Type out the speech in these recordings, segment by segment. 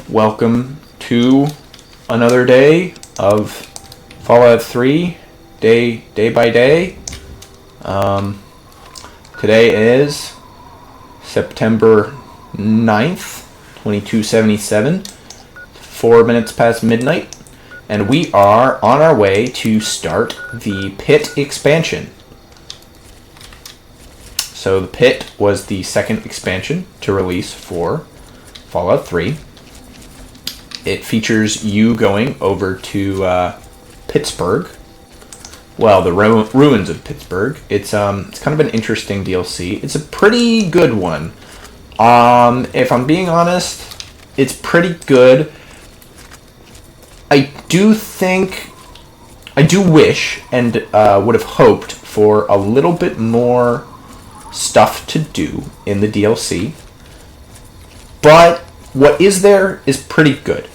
Welcome to another day of Fallout 3, day by day. Today is September 9th, 2277, 4 minutes past midnight, and we are on our way to start the Pitt expansion. So the Pitt was the second expansion to release for Fallout 3. It features you going over to Pittsburgh. Well, the ruins of Pittsburgh. It's kind of an interesting DLC. It's a pretty good one. If I'm being honest, it's pretty good. I do wish and would have hoped for a little bit more stuff to do in the DLC. But what is there is pretty good.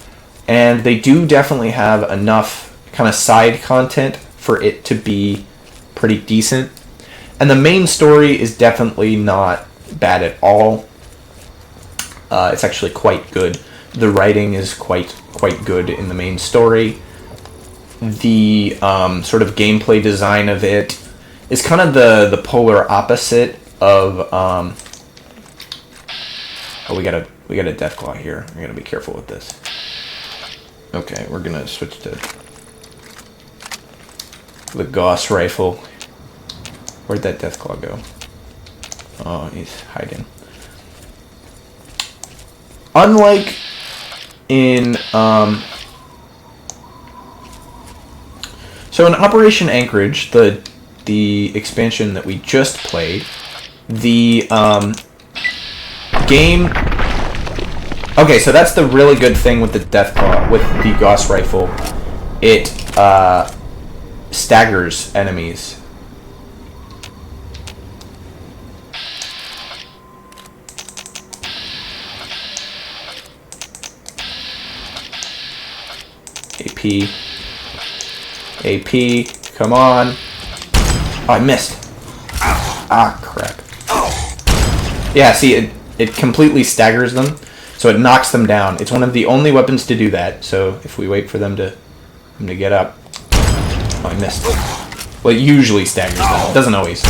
And they do definitely have enough kind of side content for it to be pretty decent. And the main story is definitely not bad at all. It's actually quite good. The writing is quite good in the main story. The sort of gameplay design of it is kind of the polar opposite of we got a Deathclaw here. We gotta be careful with this. Okay, we're gonna switch to the Gauss rifle. Where'd that Deathclaw go? Oh, he's hiding. Unlike in so in Operation Anchorage, the expansion that we just played, the game. Okay, so that's the really good thing with the Deathclaw, with the Gauss rifle. It staggers enemies. AP, come on. Oh, I missed. Ah, crap. Yeah, see, it completely staggers them. So it knocks them down. It's one of the only weapons to do that. So if we wait for them to get up. Oh, I missed. Well, it usually staggers them. It doesn't always.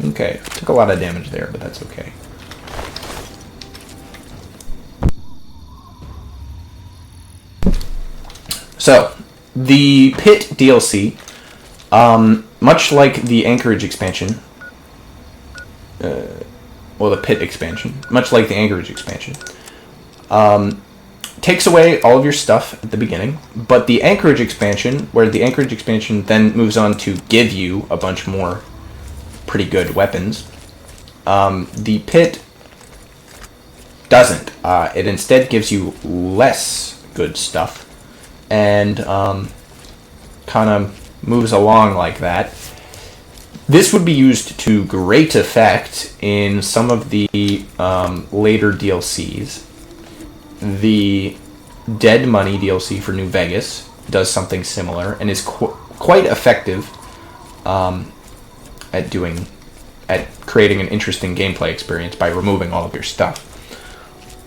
Okay. Took a lot of damage there, but that's okay. So, the Pitt DLC, much like the Anchorage expansion, the Pitt expansion, much like the Anchorage expansion, takes away all of your stuff at the beginning, but the Anchorage expansion, where the Anchorage expansion then moves on to give you a bunch more pretty good weapons, the Pitt doesn't. It instead gives you less good stuff, and kind of moves along like that. This would be used to great effect in some of the later DLCs. The Dead Money DLC for New Vegas does something similar and is quite effective at creating an interesting gameplay experience by removing all of your stuff.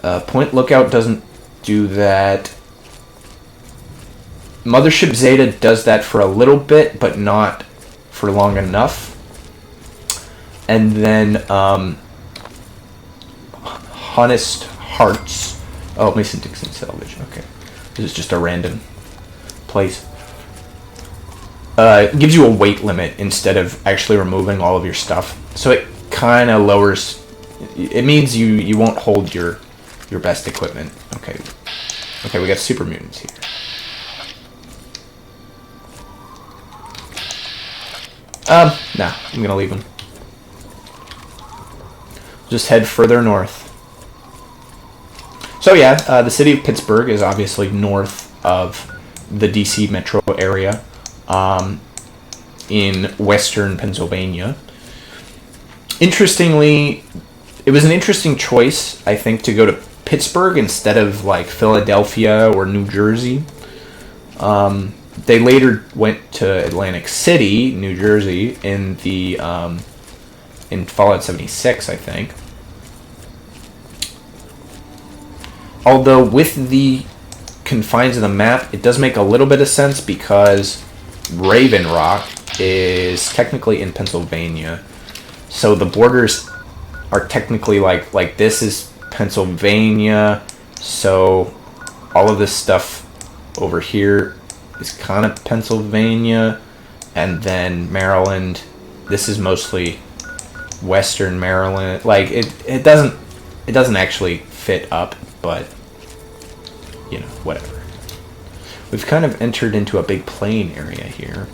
Point Lookout doesn't do that. Mothership Zeta does that for a little bit, but not for long enough. And then Honest Hearts. Oh, Mason Dixon Salvage. Okay, this is just a random place. It gives you a weight limit instead of actually removing all of your stuff. So it kind of lowers. It means you won't hold your best equipment. Okay, we got super mutants here. Nah, I'm gonna leave them. Just head further north. So yeah, the city of Pittsburgh is obviously north of the DC metro area, in western Pennsylvania. Interestingly, it was an interesting choice, I think, to go to Pittsburgh instead of like Philadelphia or New Jersey. They later went to Atlantic City, New Jersey, in the in Fallout 76, I think. Although with the confines of the map, it does make a little bit of sense because Raven Rock is technically in Pennsylvania. So the borders are technically like this is Pennsylvania. So all of this stuff over here is kind of Pennsylvania. And then Maryland, this is mostly Western Maryland. Like it doesn't actually fit up, but you know, whatever. We've kind of entered into a big plain area here,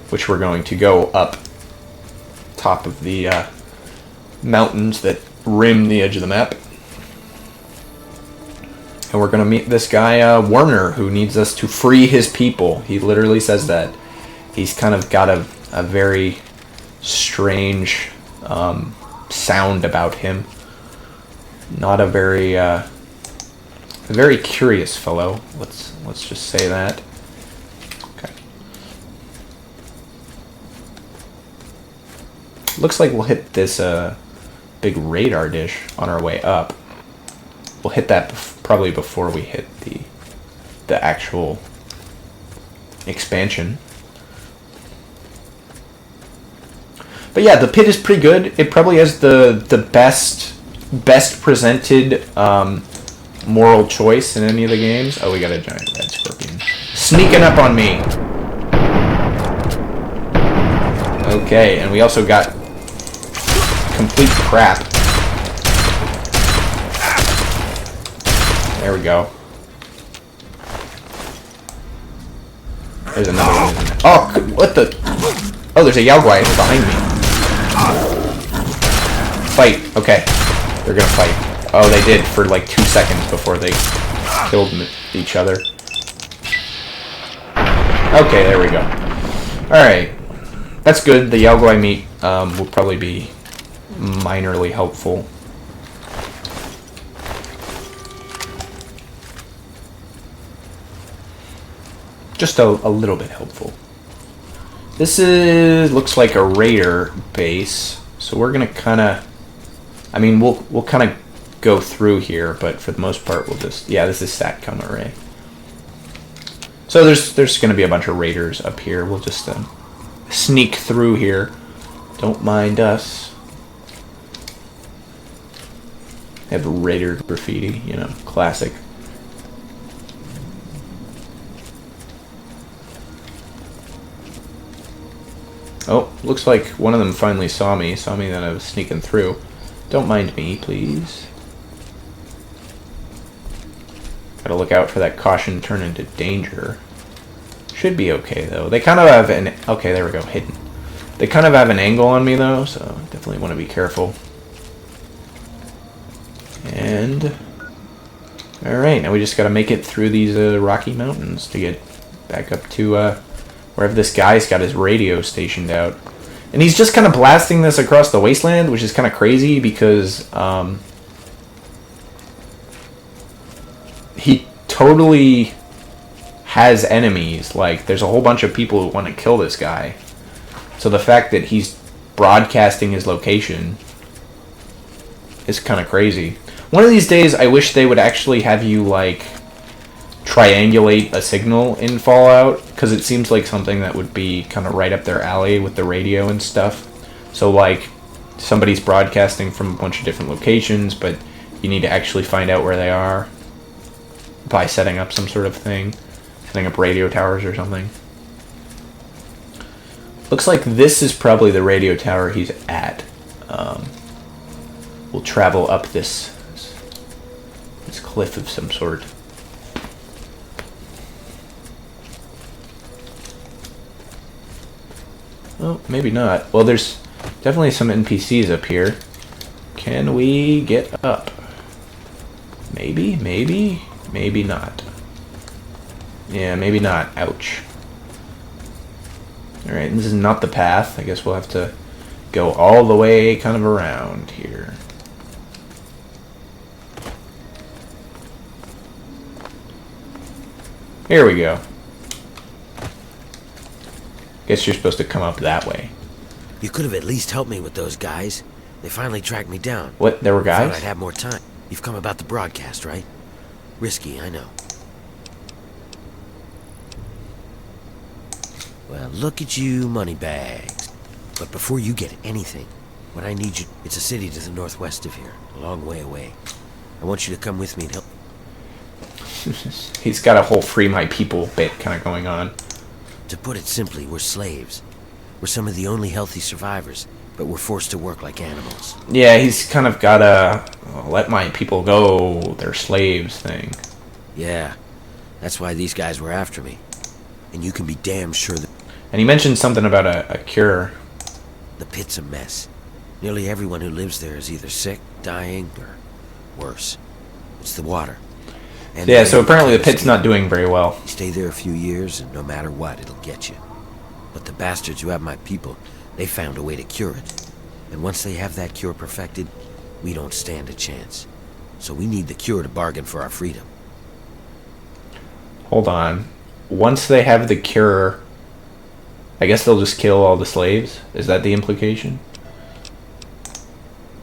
which we're going to go up top of the mountains that rim the edge of the map. And we're going to meet this guy, Warner, who needs us to free his people. He literally says that. He's kind of got a very strange sound about him. Not a very curious fellow. Let's just say that. Okay. Looks like we'll hit this big radar dish on our way up. We'll hit that probably before we hit the actual expansion. But yeah, the pit is pretty good. It probably has the best presented moral choice in any of the games. Oh, we got a giant red scorpion sneaking up on me. Okay, and we also got complete crap. There we go. There's another one. Oh, what the? Oh, there's a Yaogwai behind me. Fight. Okay. They're gonna fight. Oh, they did for like 2 seconds before they killed each other. Okay, there we go. Alright. That's good. The Yaogwai meat will probably be minorly helpful. Just a little bit helpful. This looks like a raider base, so we're gonna kind of. I mean, we'll kind of go through here, but for the most part, we'll just. Yeah, this is SATCOM array. So there's gonna be a bunch of raiders up here. We'll just sneak through here. Don't mind us. They have raider graffiti, you know, classic. Oh, looks like one of them finally saw me that I was sneaking through. Don't mind me, please. Gotta look out for that caution turn into danger. Should be okay, though. They kind of have an... Okay, there we go, hidden. They kind of have an angle on me, though, so definitely want to be careful. And... Alright, now we just gotta make it through these rocky mountains to get back up to... wherever this guy's got his radio stationed out. And he's just kind of blasting this across the wasteland, which is kind of crazy because he totally has enemies. Like, there's a whole bunch of people who want to kill this guy. So the fact that he's broadcasting his location is kind of crazy. One of these days, I wish they would actually have you, like... triangulate a signal in Fallout, because it seems like something that would be kind of right up their alley with the radio and stuff. So like somebody's broadcasting from a bunch of different locations, but you need to actually find out where they are by setting up some sort of thing, setting up radio towers or something. Looks like this is probably the radio tower he's at. We'll travel up this cliff of some sort. Oh, maybe not. Well, there's definitely some NPCs up here. Can we get up? Maybe, maybe not. Yeah, maybe not. Ouch. Alright, this is not the path. I guess we'll have to go all the way kind of around here. Here we go. Guess you're supposed to come up that way. You could have at least helped me with those guys. They finally tracked me down. What? There were guys? Thought I'd have more time. You've come about the broadcast, right? Risky, I know. Well, look at you, moneybags. But before you get anything, what I need you... It's a city to the northwest of here, a long way away. I want you to come with me and help... He's got a whole free my people bit kind of going on. To put it simply, we're slaves. We're some of the only healthy survivors, but we're forced to work like animals. Yeah, he's kind of got a let my people go, they're slaves thing. Yeah, that's why these guys were after me. And you can be damn sure that... And he mentioned something about a cure. The Pitt's a mess. Nearly everyone who lives there is either sick, dying, or worse. It's the water. And yeah, so apparently the Pitt's not doing very well. You stay there a few years, and no matter what, it'll get you. But the bastards who have my people, they found a way to cure it. And once they have that cure perfected, we don't stand a chance. So we need the cure to bargain for our freedom. Hold on. Once they have the cure, I guess they'll just kill all the slaves? Is that the implication?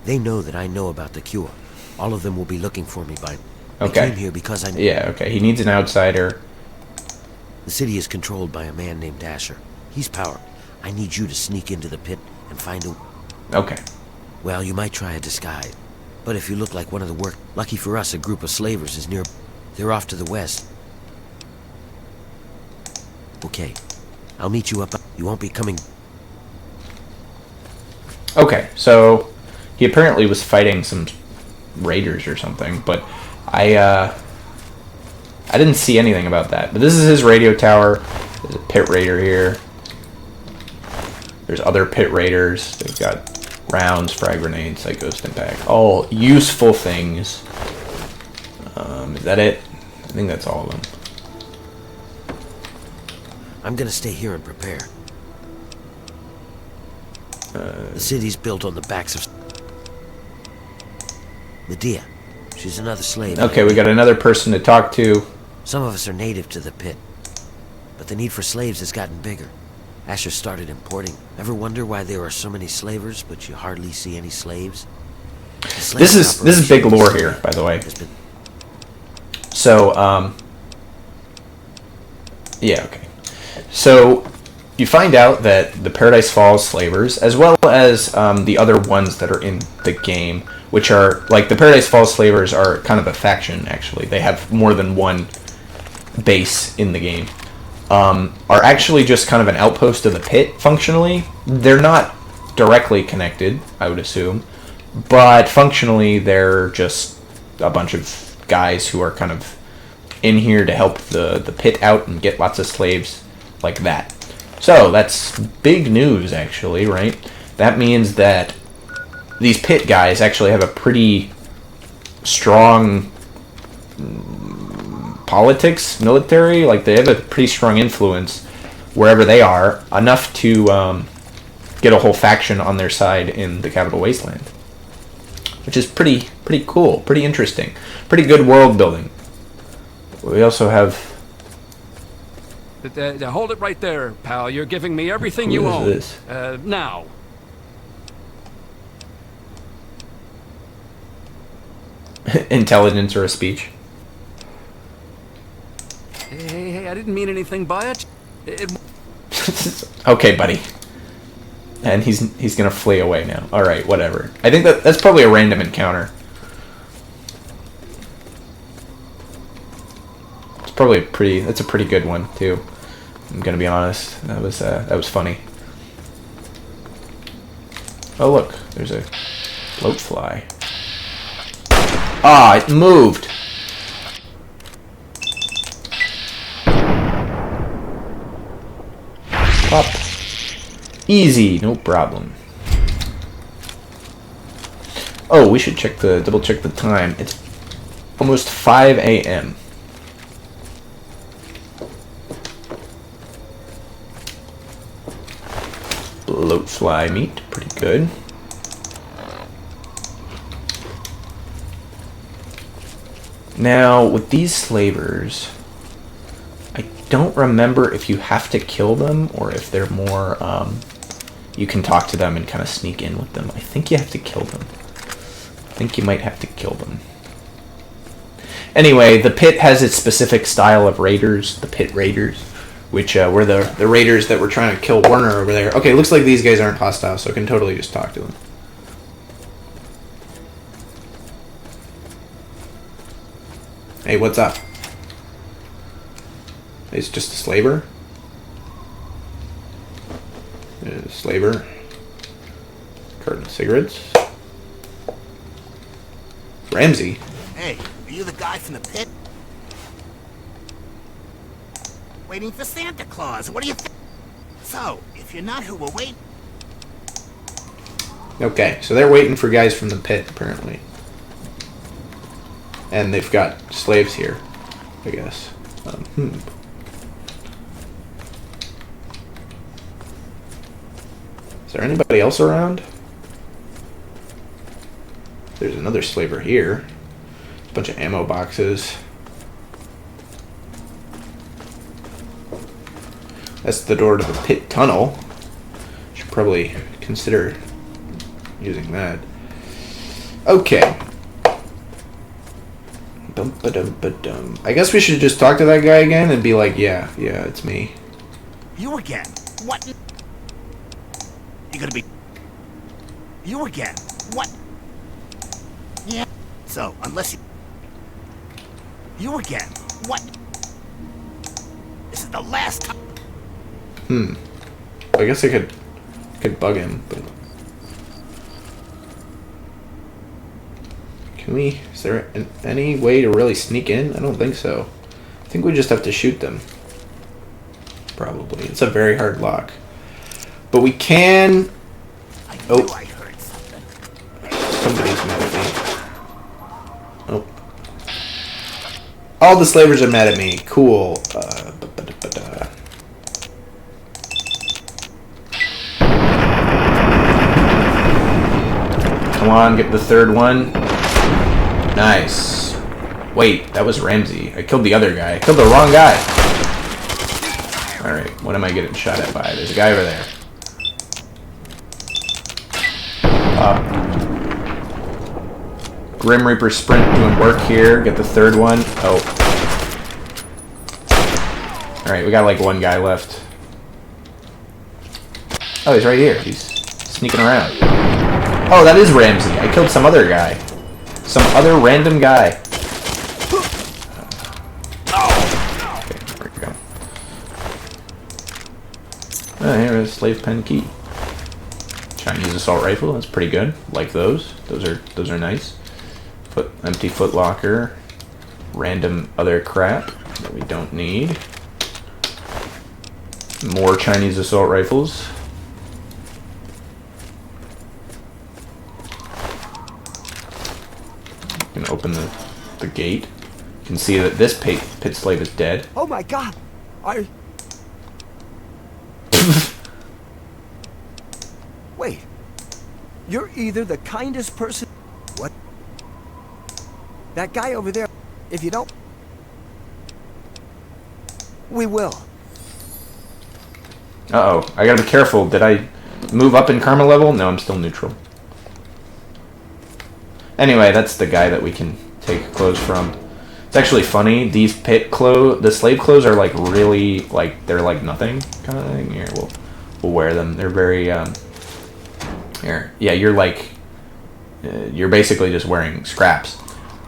They know that I know about the cure. All of them will be looking for me by... Okay. I came here because I... Yeah, okay. He needs an outsider. The city is controlled by a man named Asher. He's powered. I need you to sneak into the Pit and find a... Okay. Well, you might try a disguise. But if you look like one of the work... Lucky for us, a group of slavers is near... They're off to the west. Okay. I'll meet you up... You won't be coming... Okay, so he apparently was fighting some raiders or something, but I didn't see anything about that. But this is his radio tower. There's a pit raider here. There's other pit raiders. They've got rounds, frag grenades, psycho impact. All useful things. Is that it? I think that's all of them. I'm gonna stay here and prepare. The city's built on the backs of... Medea. She's another slave. Okay, we got another person to talk to. Some of us are native to the Pit. But the need for slaves has gotten bigger. Asher started importing. Ever wonder why there are so many slavers, but you hardly see any slaves? This is big lore here, by the way. So, yeah, okay. So, you find out that the Paradise Falls slavers, as well as the other ones that are in the game, which are, like, the Paradise Falls slavers are kind of a faction, actually. They have more than one base in the game. Are actually just kind of an outpost of the Pit, functionally. They're not directly connected, I would assume. But functionally, they're just a bunch of guys who are kind of in here to help the Pit out and get lots of slaves like that. So, that's big news, actually, right? That means that these Pit guys actually have a pretty strong politics, military. Like, they have a pretty strong influence wherever they are, enough to get a whole faction on their side in the Capital Wasteland. Which is pretty cool, pretty interesting. Pretty good world building. We also have... Hold it right there, pal. You're giving me everything you own. This? Now. Intelligence or a speech? Hey, I didn't mean anything by it. Okay, buddy. And he's gonna flee away now. All right, whatever. I think that's probably a random encounter. It's probably that's a pretty good one too. I'm gonna be honest. That was funny. Oh look, there's a float fly. Ah, it moved. Up. Easy, no problem. Oh, we should double check the time. It's almost 5 a.m. Bloat fly meat, pretty good. Now, with these slavers, I don't remember if you have to kill them or if they're more, you can talk to them and kind of sneak in with them. I think you have to kill them. I think you might have to kill them. Anyway, the Pit has its specific style of raiders, the Pit Raiders, which were the raiders that were trying to kill Warner over there. Okay, looks like these guys aren't hostile, so I can totally just talk to them. Hey, what's up? It's just a slaver? Slaver. Carton of cigarettes. Ramsey. Hey, are you the guy from the pit? Waiting for Santa Claus. What do you think? So, if you're not who we're waiting... Okay, so they're waiting for guys from the pit, apparently. And they've got slaves here, I guess. Is there anybody else around? There's another slaver here. A bunch of ammo boxes. That's the door to the pit tunnel. Should probably consider using that. Okay. Dum-ba-dum-ba-dum. I guess we should just talk to that guy again and be like, yeah, it's me. You again? What? You gonna be... You again? What? Yeah. So, unless you... You again? What? This is the last time... I guess I could bug him, but... Can we... Is there any way to really sneak in? I don't think so. I think we just have to shoot them. Probably. It's a very hard lock. But we can... I knew Oh. I heard something. Somebody's mad at me. Oh. All the slavers are mad at me. Cool. Come on, get the third one. Nice. Wait, that was Ramsey. I killed the other guy. I killed the wrong guy. Alright, what am I getting shot at by? There's a guy over there. Grim Reaper Sprint doing work here. Get the third one. Oh. Alright, we got like one guy left. Oh, he's right here. He's sneaking around. Oh, that is Ramsey. I killed some other guy. Some other random guy. Okay, there we go. Oh, here is slave pen key. Chinese assault rifle. That's pretty good. Like those. Those are nice. Empty foot locker. Random other crap that we don't need. More Chinese assault rifles. You can open the gate. You can see that this pit slave is dead. Oh my god! Wait. You're either the kindest person... What? That guy over there, if you don't... We will. Uh-oh. I gotta be careful. Did I move up in karma level? No, I'm still neutral. Anyway, that's the guy that we can take clothes from. It's actually funny. These pit clothes, the slave clothes are like really, like, they're like nothing kind of thing. Here, we'll wear them. They're very, here. Yeah, you're like, you're basically just wearing scraps.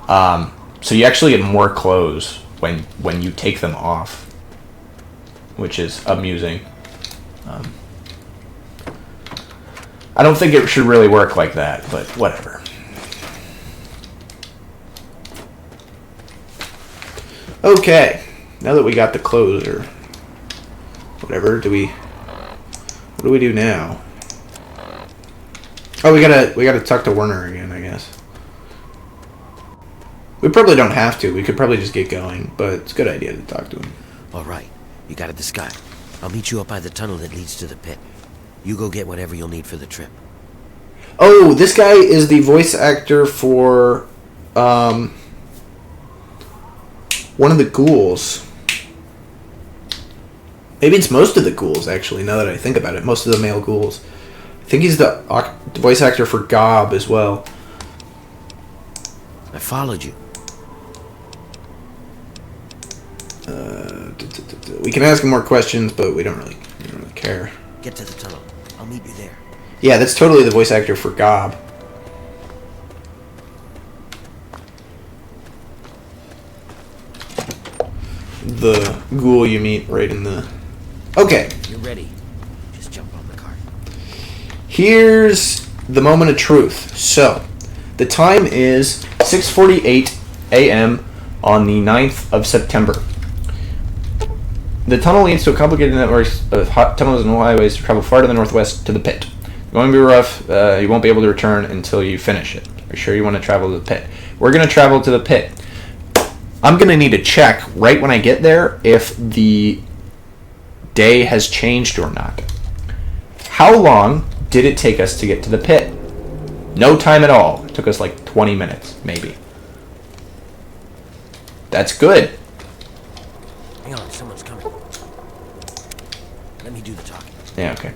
So you actually get more clothes when you take them off, which is amusing. I don't think it should really work like that, but whatever. Okay, now that we got the clothes or whatever, what do we do now? Oh, we gotta talk to Werner again, I guess. We probably don't have to. We could probably just get going, but it's a good idea to talk to him. All right, you got it, this guy. I'll meet you up by the tunnel that leads to the pit. You go get whatever you'll need for the trip. Oh, this guy is the voice actor for one of the ghouls. Maybe it's most of the ghouls, actually, now that I think about it. Most of the male ghouls. I think he's the voice actor for Gob as well. I followed you. We can ask him more questions, but we don't really care. Get to the tunnel. I'll meet you there. Yeah, that's totally the voice actor for Gob. The ghoul you meet right in the... Okay. You're ready. Just jump on the cart. Here's the moment of truth. So, the time is 6:48 a.m. on the 9th of September. The tunnel leads to a complicated network of tunnels and highways to travel far to the northwest to the pit. It's going to be rough. You won't be able to return until you finish it. Are you sure you want to travel to the pit? We're going to travel to the pit. I'm going to need to check right when I get there if the day has changed or not. How long did it take us to get to the pit? No time at all. It took us like 20 minutes, maybe. That's good. Hang on, someone's coming. Let me do the talking. Yeah, okay.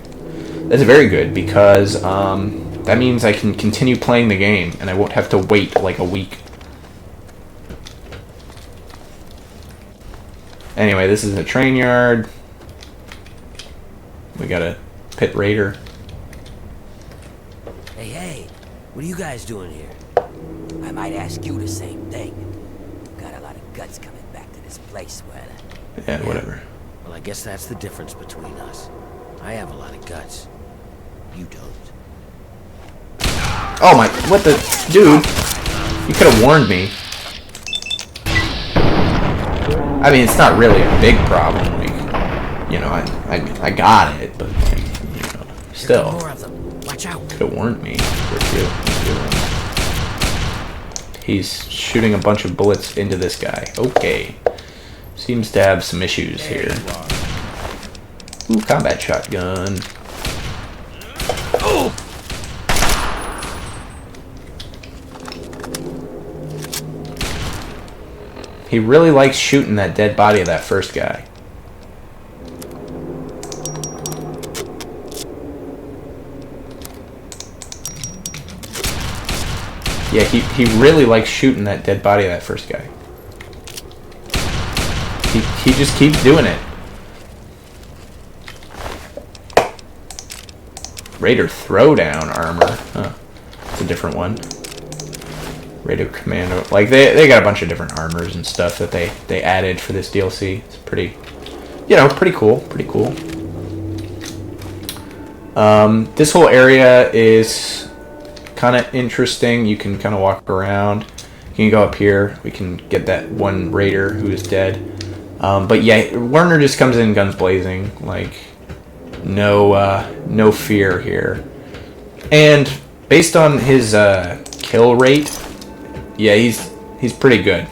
That's very good because that means I can continue playing the game and I won't have to wait like a week. Anyway, this is a train yard. We got a pit raider. Hey, what are you guys doing here? I might ask you the same thing. Got a lot of guts coming back to this place, well. Yeah, whatever. Well, I guess that's the difference between us. I have a lot of guts. You don't. Oh my, what the, dude, you could have warned me. I mean, it's not really a big problem, like, you know, I got it, but, like, you know, still, More of them. Watch out. could have warned me. He's shooting a bunch of bullets into this guy. Okay. Seems to have some issues here. Ooh, combat shotgun. Oh! He really likes shooting that dead body of that first guy. Yeah, he really likes shooting that dead body of that first guy. He just keeps doing it. Raider throwdown armor. Huh. It's a different one. Raider commando. Like, they got a bunch of different armors and stuff that they added for this DLC. It's pretty, you know, pretty cool. Pretty cool. This whole area is kind of interesting. You can kind of walk around. You can go up here. We can get that one raider who is dead. But yeah, Werner just comes in guns blazing. Like, no fear here. And based on his kill rate, yeah, he's pretty good.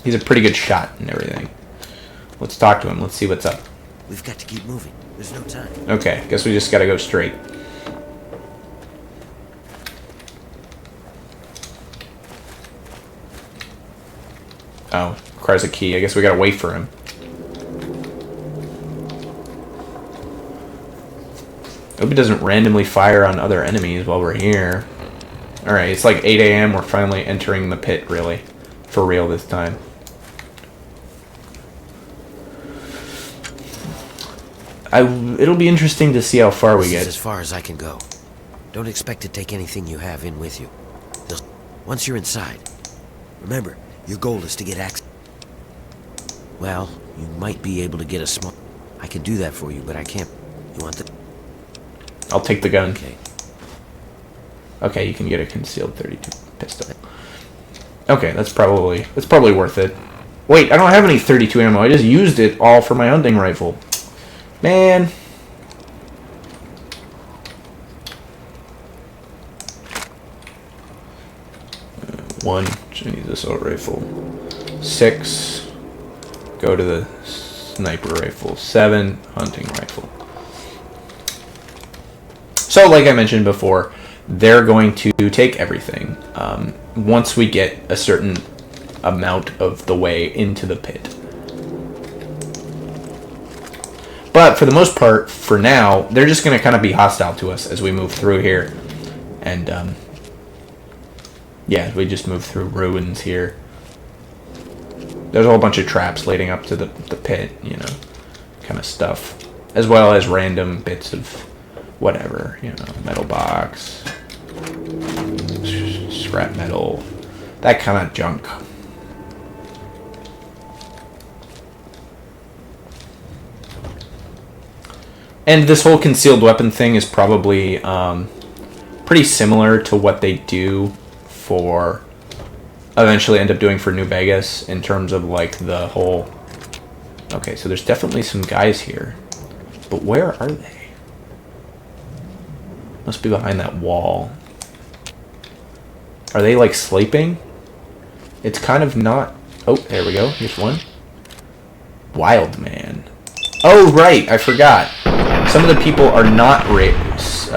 He's a pretty good shot and everything. Let's talk to him. Let's see what's up. We've got to keep moving. There's no time. Okay, guess we just gotta go straight. Oh, requires a key. I guess we gotta wait for him. Hope he doesn't randomly fire on other enemies while we're here. Alright, it's like 8 a.m. We're finally entering the pit, really. For real this time. It'll be interesting to see how far we This get. is as far as I can go. Don't expect to take anything you have in with you. Once you're inside, remember, your goal is to get access. Well, you might be able to get a small... I can do that for you, but I can't... You want the... I'll take the gun. Okay. Okay, you can get a concealed 32 pistol. Okay, that's probably worth it. Wait, I don't have any 32 ammo. I just used it all for my hunting rifle. Man. One, Chinese assault rifle. 6, go to the sniper rifle. 7, hunting rifle. So, like I mentioned before, they're going to take everything once we get a certain amount of the way into the pit. But for the most part, for now, they're just going to kind of be hostile to us as we move through here. And, yeah, we just move through ruins here. There's a whole bunch of traps leading up to the pit, you know, kind of stuff. As well as random bits of whatever, you know, metal box, scrap metal, that kind of junk. And this whole concealed weapon thing is probably pretty similar to what they do for, eventually end up doing for New Vegas in terms of like the whole... Okay, so there's definitely some guys here. But where are they? Must be behind that wall. Are they like sleeping? It's kind of not... Oh, there we go. Here's one. Wild man. Oh, right. I forgot. Some of the people are not raiders.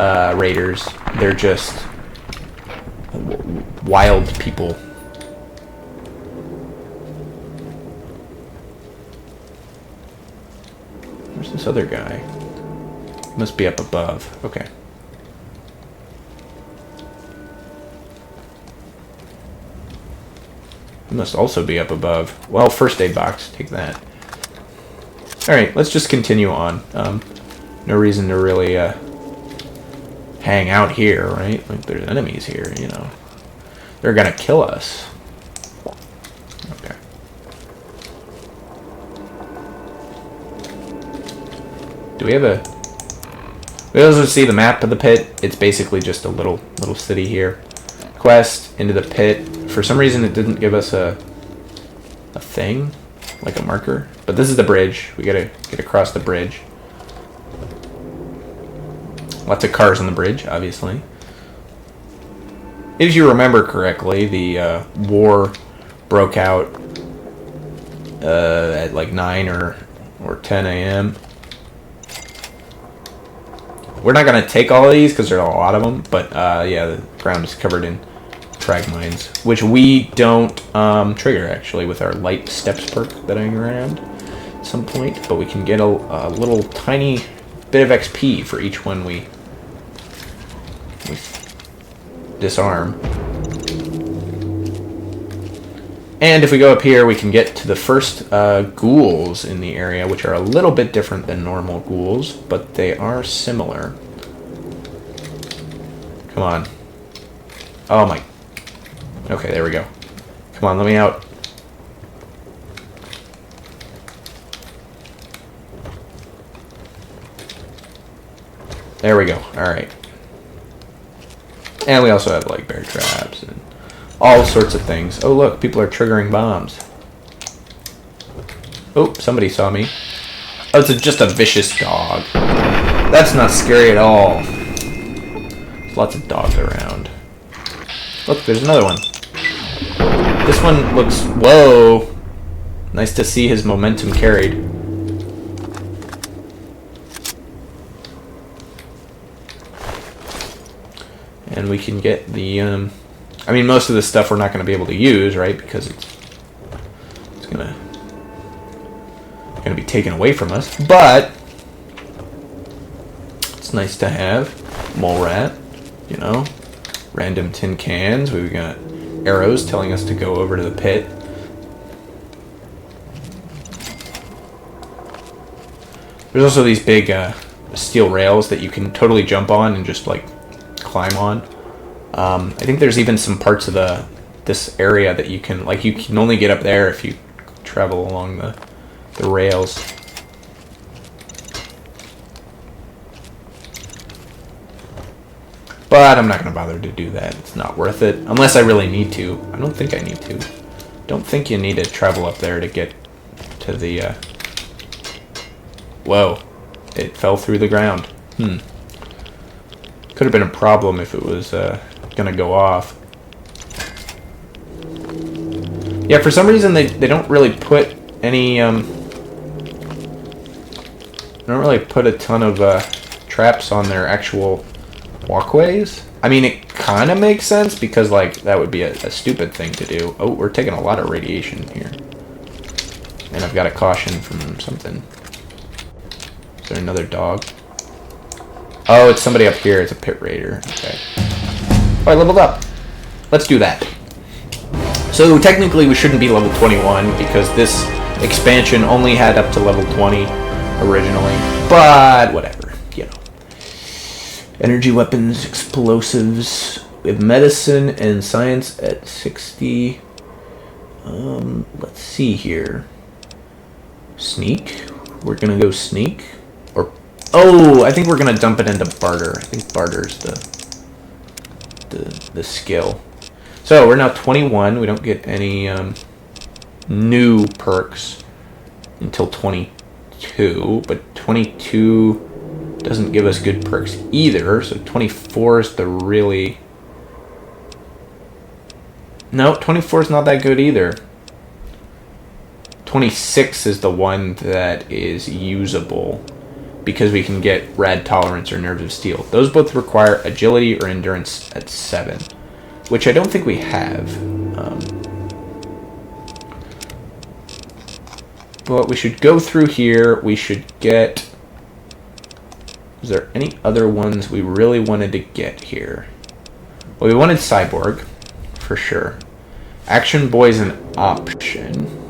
They're just wild people. Where's this other guy? Must be up above. Okay. He must also be up above. Well, first aid box. Take that. Alright, let's just continue on. No reason to really hang out here, right? Like, there's enemies here, you know. They're gonna kill us. Okay. Do we have a... We also see the map of the pit. It's basically just a little city here. Quest into the pit. For some reason, it didn't give us a thing, like a marker. But this is the bridge. We gotta get across the bridge. Lots of cars on the bridge, obviously. If you remember correctly, the war broke out at like 9 or 10 a.m. We're not going to take all of these because there are a lot of them, but yeah, the ground is covered in frag mines, which we don't trigger, actually, with our light steps perk that I grabbed at some point, but we can get a little tiny bit of XP for each one we disarm. And if we go up here, we can get to the first ghouls in the area, which are a little bit different than normal ghouls, but they are similar. Come on. Oh my... Okay, there we go. Come on, let me out. There we go. Alright. And we also have, like, bear traps and all sorts of things. Oh, look, people are triggering bombs. Oh, somebody saw me. Oh, it's just a vicious dog. That's not scary at all. There's lots of dogs around. Look, there's another one. This one looks... Whoa! Nice to see his momentum carried. And we can get the... I mean, most of this stuff we're not going to be able to use, right? Because it's gonna be taken away from us. But it's nice to have. Mole rat, you know. Random tin cans. We've got arrows telling us to go over to the pit. There's also these big steel rails that you can totally jump on and just like climb on. I think there's even some parts of this area that you can only get up there if you travel along the rails. But I'm not going to bother to do that. It's not worth it. Unless I really need to. I don't think I need to. Don't think you need to travel up there to get to the... Whoa. It fell through the ground. Could have been a problem if it was going to go off. Yeah, for some reason they don't really put any... they don't really put a ton of traps on their actual walkways. I mean, it kind of makes sense because, like, that would be a stupid thing to do. Oh, we're taking a lot of radiation here. And I've got a caution from something. Is there another dog? Oh, it's somebody up here. It's a pit raider. Okay. Oh, I leveled up. Let's do that. So technically we shouldn't be level 21 because this expansion only had up to level 20 originally. But whatever, you know. Energy weapons, explosives. We have medicine and science at 60. Let's see here. Sneak. We're gonna go sneak. Or I think we're gonna dump it into barter. I think barter's the skill. So we're now 21. We don't get any new perks until 22, but 22 doesn't give us good perks either. So 24 is the really... No, 24 is not that good either. 26 is the one that is usable because we can get rad tolerance or nerves of steel. Those both require agility or endurance at 7, which I don't think we have. But we should go through here. We should get... Is there any other ones we really wanted to get here? Well, we wanted Cyborg, for sure. Action Boy is an option.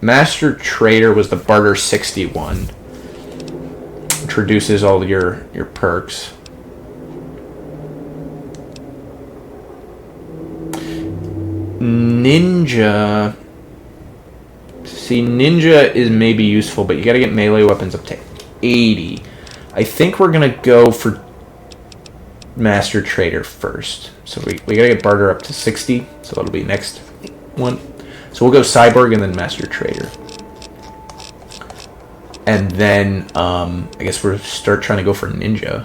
Master Trader was the Barter 61. Which reduces all your perks. Ninja... See, Ninja is maybe useful, but you gotta get melee weapons up to 80. I think we're gonna go for Master Trader first. So we gotta get Barter up to 60, so that'll be next one. So we'll go Cyborg and then Master Trader. And then, I guess we'll start trying to go for Ninja.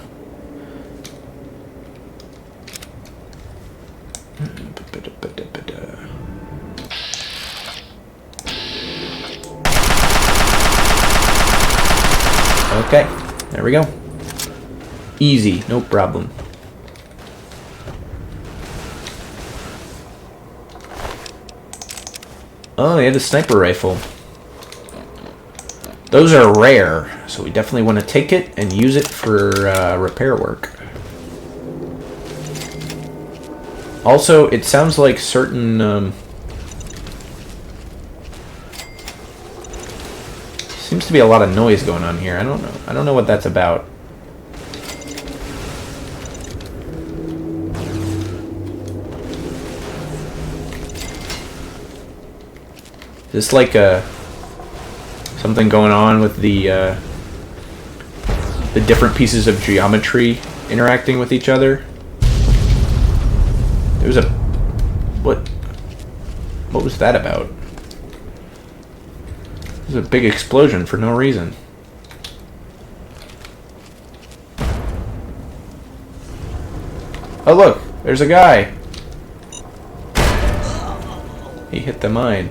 Okay, there we go. Easy, no problem. Oh, they have the sniper rifle. Those are rare, so we definitely want to take it and use it for repair work. Also, it sounds like certain... seems to be a lot of noise going on here. I don't know what that's about. Is this like something going on with the different pieces of geometry interacting with each other? There was a... What was that about? There's a big explosion for no reason. Oh look, there's a guy. He hit the mine.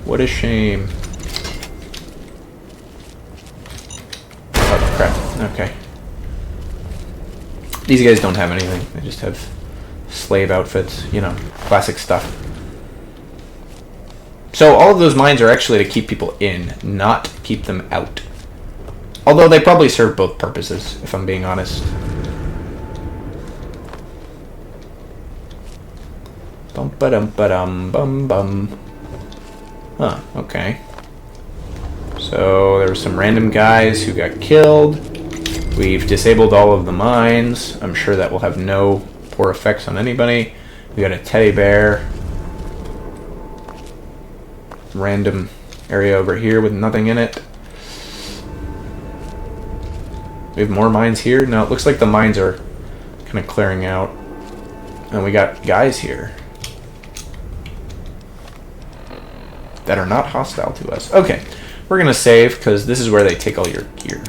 What a shame. Oh crap, okay. These guys don't have anything, they just have slave outfits, you know, classic stuff. So all of those mines are actually to keep people in, not keep them out. Although they probably serve both purposes, if I'm being honest. Bum ba dum ba dum bum bum. Huh, okay. So there were some random guys who got killed. We've disabled all of the mines. I'm sure that will have no poor effects on anybody. We got a teddy bear. Random area over here with nothing in it. We have more mines here. No, it looks like the mines are kind of clearing out. And we got guys here that are not hostile to us. Okay, we're gonna save because this is where they take all your gear.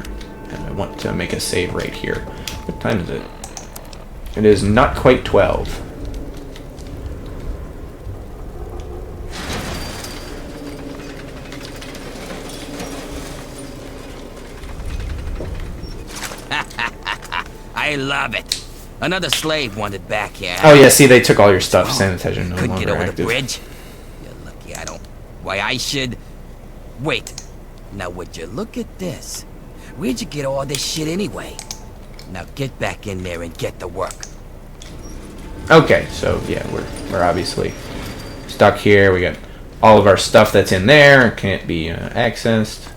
And I want to make a save right here. What time is it? It is not quite 12. I love it. Another slave wanted back here. Oh yeah, see, they took all your stuff. Sanitation no Couldn't get longer over active. the bridge. You're lucky I don't. Why I should. Wait. Now would you look at this? Where'd you get all this shit anyway? Now get back in there and get to work. Okay, so yeah, we're obviously stuck here. We got all of our stuff that's in there can't be accessed.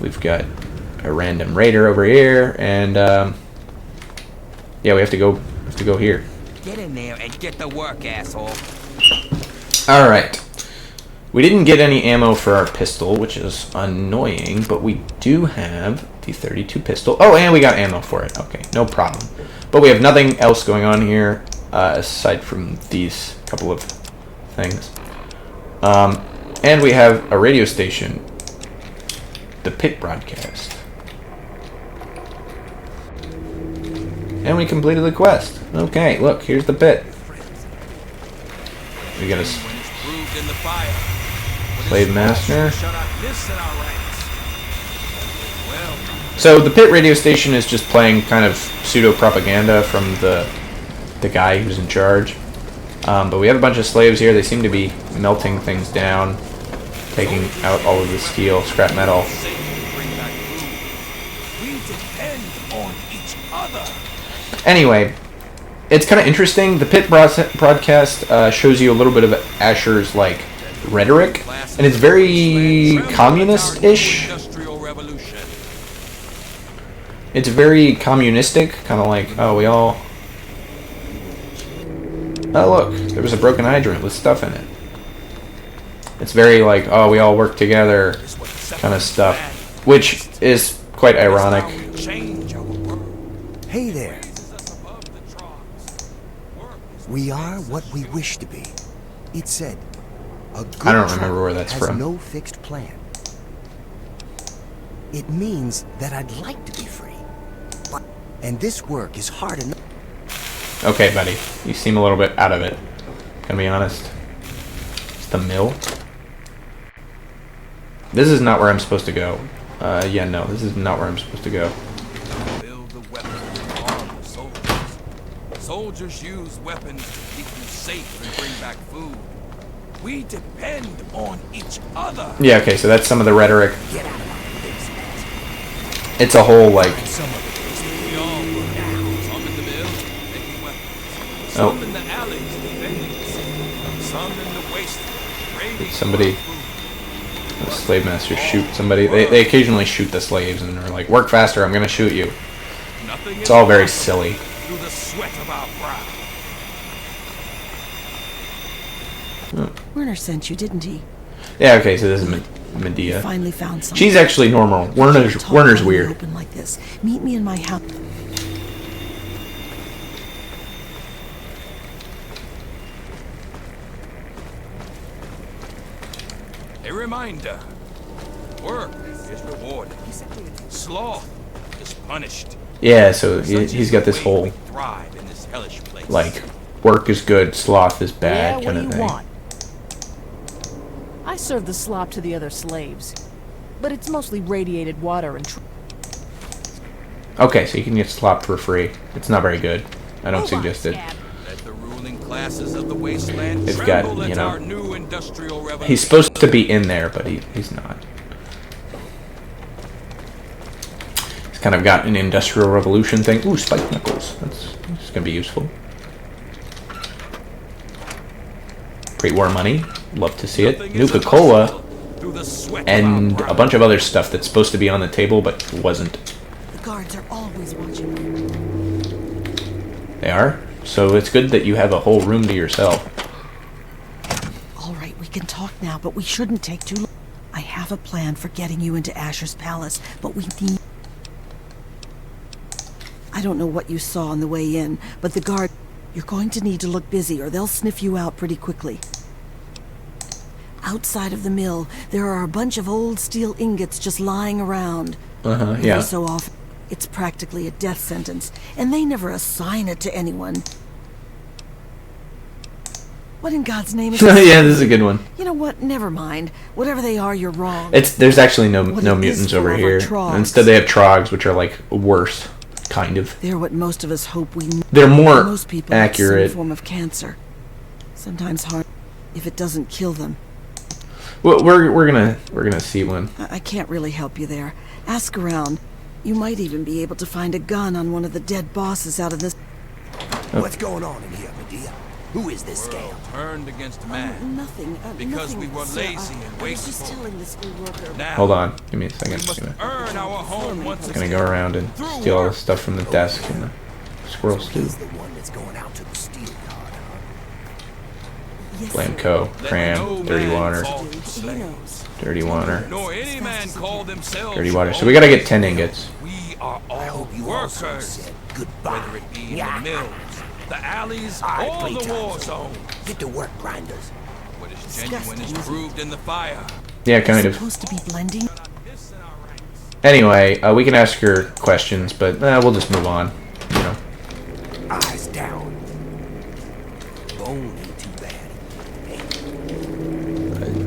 We've got a random raider over here, and yeah, we have to go here. Get in there and get to work, asshole. All right. We didn't get any ammo for our pistol, which is annoying, but we do have the 32 pistol. Oh, and we got ammo for it. Okay, no problem. But we have nothing else going on here aside from these couple of things. And we have a radio station, the Pitt broadcast. And we completed the quest. Okay, look, here's the Pitt. We got a slave master. So the Pitt radio station is just playing kind of pseudo propaganda from the guy who's in charge. But we have a bunch of slaves here. They seem to be melting things down, taking out all of the steel, scrap metal. Anyway, it's kind of interesting. The Pitt broadcast shows you a little bit of Asher's like rhetoric, and it's very communist-ish. It's very communistic, kind of like, oh, we all... Oh, look, there was a broken hydrant with stuff in it. It's very like, oh, we all work together kind of stuff, which is quite ironic. Hey there. We are what we wish to be. It said, a good I don't remember where that's has from. no fixed plan. It means that I'd like to be free. And this work is hard enough. Okay, buddy. You seem a little bit out of it. Gonna be honest. It's the mill. This is not where I'm supposed to go. Yeah, no, this is not where I'm supposed to go. Build the weapons and arm the soldiers. Soldiers use weapons to keep you safe and bring back food. We depend on each other. Yeah, okay, so that's some of the rhetoric. It's a whole, like... We all work. Some in the mill, making weapons. Oh. Some in the alleys, defending the city. Some in the wasteland. Did somebody... The slave masters shoot somebody. They occasionally shoot the slaves and they're like, work faster, I'm gonna shoot you. It's all very silly. Through the sweat of our brow. Werner sent you, didn't he? Yeah, okay, so this is Medea. Finally found something. She's actually normal. Werner's weird. Open like this. Meet me in my house. A reminder. Work is rewarded. Sloth is punished. Yeah, so he's got this whole, Thrive in this hellish place. like, work is good, sloth is bad kind of thing. Want? I serve the slop to the other slaves, but it's mostly radiated water and... Okay, so you can get slop for free. It's not very good. I don't suggest it. Let the ruling classes of the wasteland They've got, tremble you at know, our new industrial revolution. he's supposed to be in there, but he's not. He's kind of got an industrial revolution thing. Ooh, spike knuckles. That's going to be useful. Pre-war money. Love to see it. Nuka-Cola. And a bunch of other stuff that's supposed to be on the table, but wasn't. The guards are always watching. They are? So it's good that you have a whole room to yourself. All right, we can talk now, but we shouldn't take too long. I have a plan for getting you into Asher's palace, but we need... I don't know what you saw on the way in, but the guard... You're going to need to look busy, or they'll sniff you out pretty quickly. Outside of the mill, there are a bunch of old steel ingots just lying around. Yeah. Every so often, it's practically a death sentence, and they never assign it to anyone. What in God's name is this? Yeah, this is a good one. You know what? Never mind. Whatever they are, you're wrong. There's actually no What no it is mutants for over our here. trogs. Instead, they have trogs, which are like worse, kind of. They're what most of us hope we know. They're more Most people have accurate. some form of cancer. Sometimes hard if it doesn't kill them. Well, we're gonna see one. I can't really help you there. Ask around. You might even be able to find a gun on one of the dead bosses out of this. What's going on in here, Medea? Who is this World scale? turned against man. Nothing. Because nothing, we were sir. lazy and I was just wasteful. telling the school worker. Now, Hold on. Give me a we second. must earn our home once I'm gonna again. go around and steal all the stuff from the desk and the squirrel stew. He's the one that's going out to the steel yard, huh? Yes, Blamco, Let cram, no dirty man water, fall to He slaves, knows. dirty water, nor any man call themselves dirty water. So we gotta get 10 ingots. We are I all hope you also workers, said goodbye. whether it be in the mills, the alleys, All right, or the playtime. war zones. Get to work, grinders. What is genuine Disgusting, is isn't it? proved in the fire. Yeah, kind of. Supposed to be blending. Anyway, we can ask her questions, but we'll just move on. You know. Eyes down. Bone ain't too bad.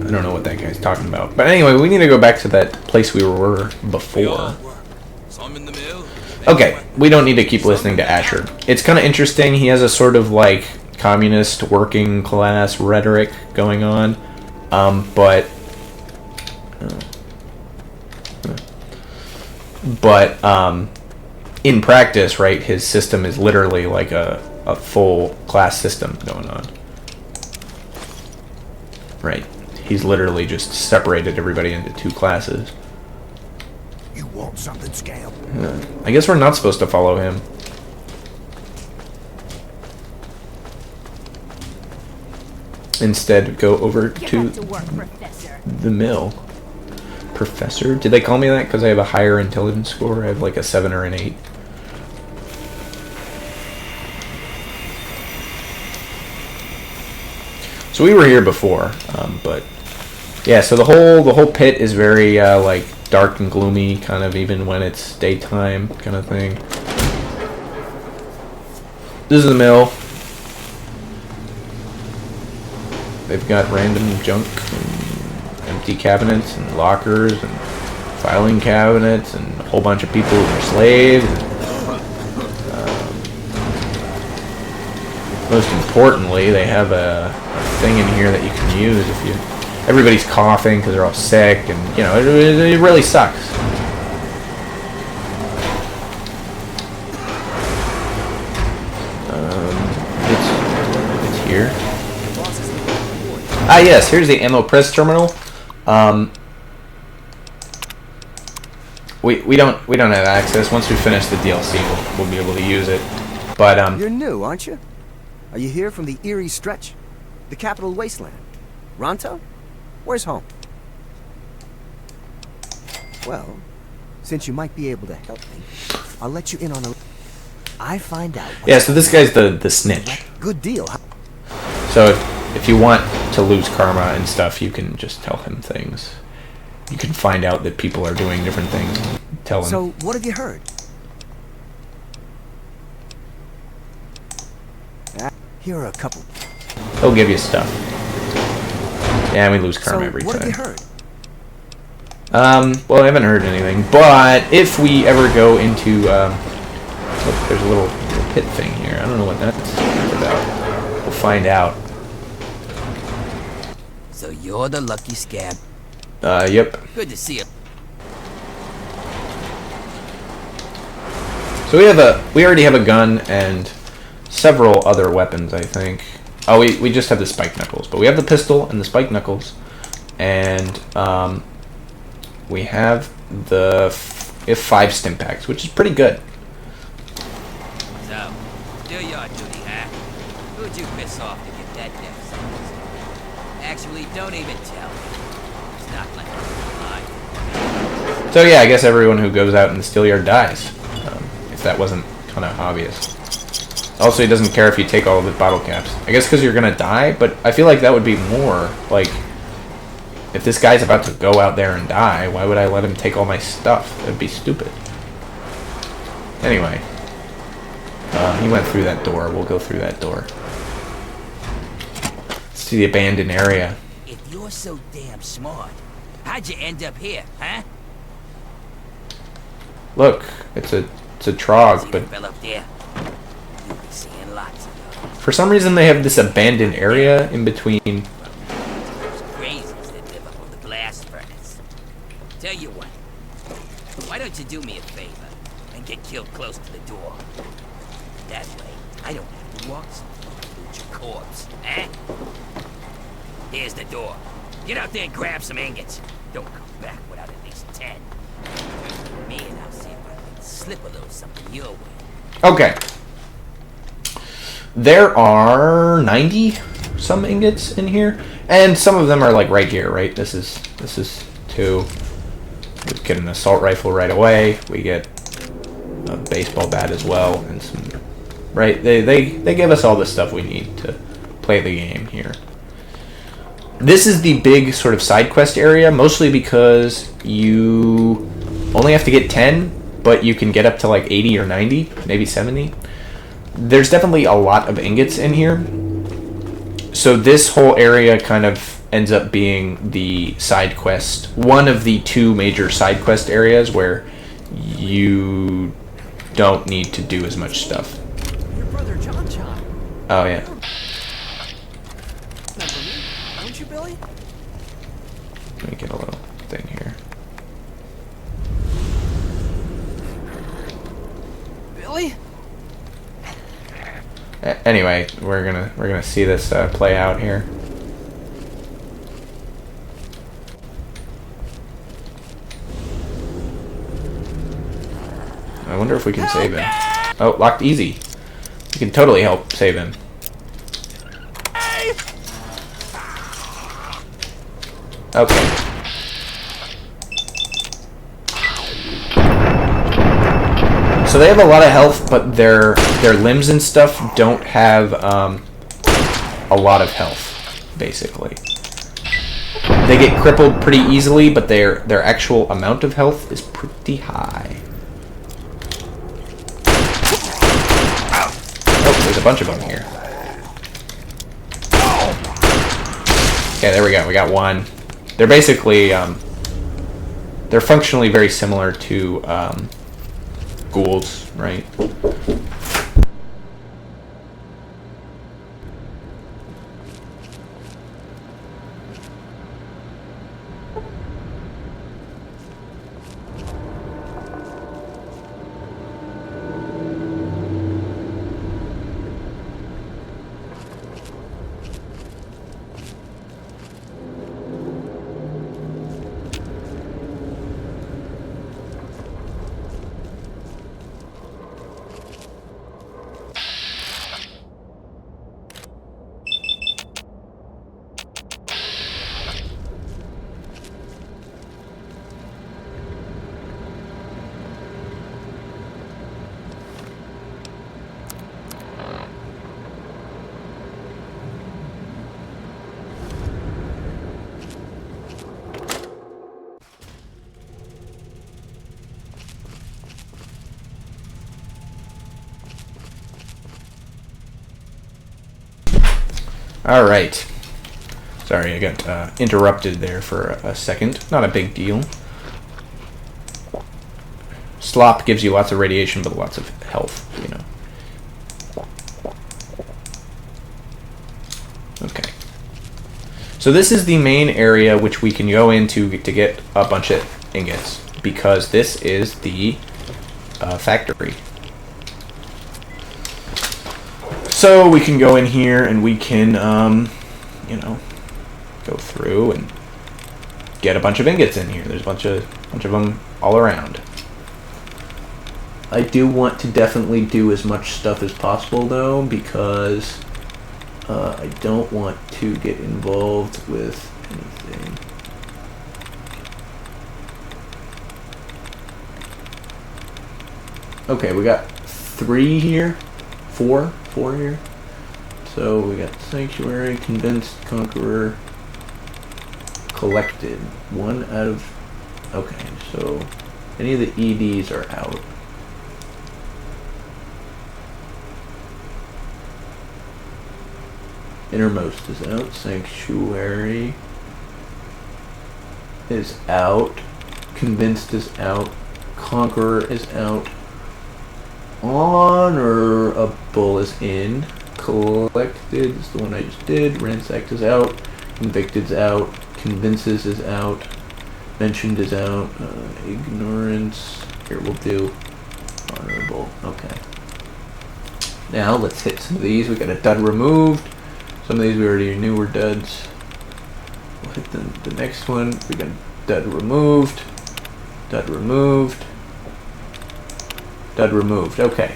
I don't know what that guy's talking about. But anyway, we need to go back to that place we were We before. all work. Some in the mill. Okay, we don't need to keep listening to Asher. It's kind of interesting. He has a sort of like communist working class rhetoric going on, but in practice, right, his system is literally like a full class system going on. Right. He's literally just separated everybody into two classes. You want something, Scale? I guess we're not supposed to follow him. Instead, go over to the mill. Professor? Did they call me that because I have a higher intelligence score? I have like a 7 or an 8. So we were here before, but yeah. So the whole pit is very like dark and gloomy, kind of even when it's daytime, kind of thing. This is the mill. They've got random junk, and empty cabinets, and lockers, and filing cabinets, and a whole bunch of people who are slaves. Most importantly, they have a thing in here that you can use if you. Everybody's coughing because they're all sick, and you know it really sucks. It's here. Ah, yes. Here's the ammo press terminal. We don't have access. Once we finish the DLC, we'll be able to use it. But You're new, aren't you? Are you here from the Erie Stretch? The Capital Wasteland? Ronto? Where's home? Well, since you might be able to help me, I'll let you in on a... I find out... yeah. So this guy's the snitch. Good deal, huh? So if you want to lose karma and stuff, you can just tell him things. You can find out that people are doing different things. Tell him. So, what have you heard? Here are a couple. He'll give you stuff. Yeah, we lose karma So, every what time. have you heard? Well, I haven't heard anything, but if we ever go into, look, there's a little pit thing here. I don't know what that's about. We'll find out. So you're the lucky scab. Yep. Good to see you. So we already have a gun and several other weapons, I think. Oh, we just have the spike knuckles, but we have the pistol and the spike knuckles, and we have the F5 stim packs, which is pretty good. So, do your duty, huh? Who'd you piss off to get that death sentence? Actually, don't even tell me. It's not like I'm alive. So yeah, I guess everyone who goes out in the steel yard dies. If that wasn't kind of obvious. Also, he doesn't care if you take all of the bottle caps. I guess because you're gonna die, but I feel like that would be more like if this guy's about to go out there and die, why would I let him take all my stuff? That'd be stupid. Anyway, he went through that door. We'll go through that door. Let's see the abandoned area. If you're so damn smart, how'd you end up here, huh? Look, it's a trog, See but the fella up there? You'll be seeing lots of them. for some reason they have this abandoned area in between. Those crazies that live up on the blast furnace. Tell you what, why don't you do me a favor? close to the door. That way, I don't have to walk so far to loot your corpse, eh? Here's the door. Get out there and grab some ingots. Don't come back without at least 10. Me and I'll see if I can slip a little something your way. Okay. There are 90 some ingots in here, and some of them are like right here, right? This is 2. We get an assault rifle right away. We get a baseball bat as well, and some. Right? They give us all the stuff we need to play the game here. This is the big sort of side quest area, mostly because you only have to get 10, but you can get up to like 80 or 90, maybe 70. There's definitely a lot of ingots in here. So this whole area kind of ends up being the side quest, one of the 2 major side quest areas where you don't need to do as much stuff. Your brother John. Oh yeah. Remember me, don't you, Billy? Let me get a little thing here. Billy? Anyway, we're gonna see this play out here. I wonder if we can save him. Oh, locked easy. We can totally help save him. Okay. So they have a lot of health, but their limbs and stuff don't have a lot of health, basically. They get crippled pretty easily, but their actual amount of health is pretty high. Oh, there's a bunch of them here. Okay, there we go. We got one. They're basically they're functionally very similar to ghouls, right? All right. Sorry, I got interrupted there for a second. Not a big deal. Slop gives you lots of radiation, but lots of health, you know. Okay. So this is the main area which we can go into to get a bunch of ingots, because this is the factory. So we can go in here and we can, you know, go through and get a bunch of ingots in here. There's a bunch of them all around. I do want to definitely do as much stuff as possible though, because I don't want to get involved with anything. Okay, we got 3 here. 4 here. So we got Sanctuary, Convinced, Conqueror, Collected. 1 out of... Okay, so any of the EDs are out. Innermost is out. Sanctuary is out. Convinced is out. Conqueror is out. Honorable is in. Collected is the one I just did. Ransacked is out. Convicted's out. Convinces is out. Mentioned is out. Ignorance. Here, we'll do Honorable. Okay. Now let's hit some of these. We got a dud removed. Some of these we already knew were duds. We'll hit the next one. We got dud removed. Dud removed. Dud removed. Okay.